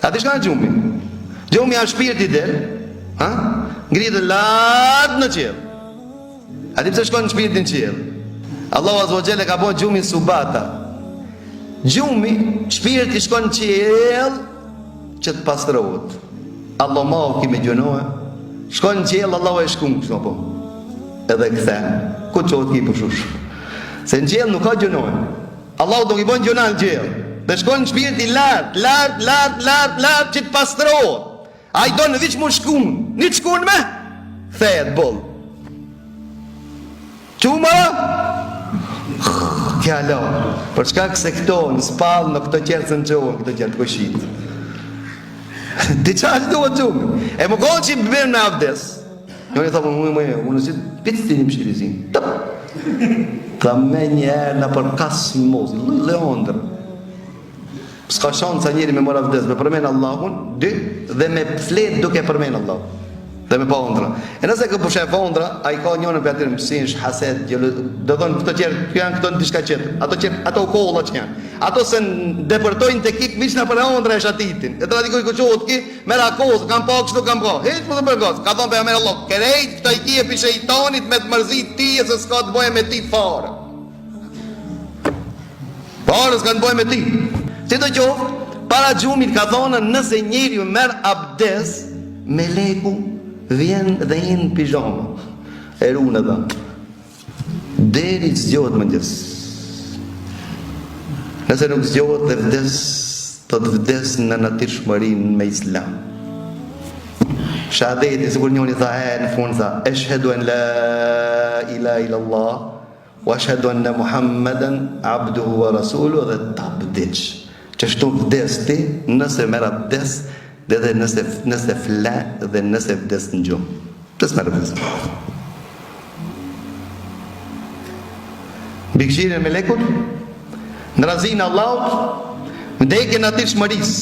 A di shka në gjumi? Gjumi a shpirti del, ngritë latë në qiell. A di pse shkon në shpirtin qiell? Allahu Azza wa Jalla ka bërë gjumin subata. Gjumi, shpirti shkon në qiell që të pastrohet. Allah ma o kime gjunohe, shkon në qiell, Allahu e shkun kështu apo. Edhe kthe, ku çohet ki pushush. Se në qiell nuk ka gjunohe. Allahu do i bën gjuna në qiell. Dhe shkon në shpirti lart që të pastrohet. A i do në viç mu shkun, një të shkun me, thejet boll. Quma? Kjalo, për shkak se këto në spallë në këto qertë së në qohën, këto qertë këshit. Ti qa që duhet gjumë? E më kohë që i bërë me avdes. Njën i thapë unë si pitë ti një mshirisin. Tha me njerë në për kasë në mosi, leondër. Ska shanë sa njeri me mora avdes, me përmenë Allahun, dy, dhe me flet duke përmenë Allahun. Dhe me pa ondra. E nëse kë përshef ondra, a i ka njënë për atyrë mësinsh, haset, gjëllë, dhe dhënë këto qërë, janë këto në tishka qëtë, ato kolla që janë. Ato se në depërtojnë të kikë, miqë në për ondra e shatitin. E të rati kuj këqohet ki, mera kosë, kam pa kështu kam pa. Heq më të përgazë, ka thonë për jamere Allah, kerejt këto i kje për shejtanit me të mërzit ti, e se s'ka të boje me ti fare. Fare s'ka të boje me ti. Si të qoftë, para gjumit ka thonë nëse njeri u merë abdes, meleku vjen dhe hinë pijama. E runë edhe. Deri që zgjohet mëngjes. Nëse nuk zgjohet dhe vdes, të të vdes në natyrshmërinë me Islam. Shahadeti, sikur njëri tha në fund tha, eshhedu en la ilaha illallah, wa eshhedu enne Muhammeden abduhu wa rasuluhu dhe tabdiq. Që shtu vdes ti, nëse merë abdes, dhe nëse fle, dhe nëse vdes në gjumë. Pësë merë abdes. Bikëshirën me lekut, në razinë Allahut, vdekje në atë shmëris.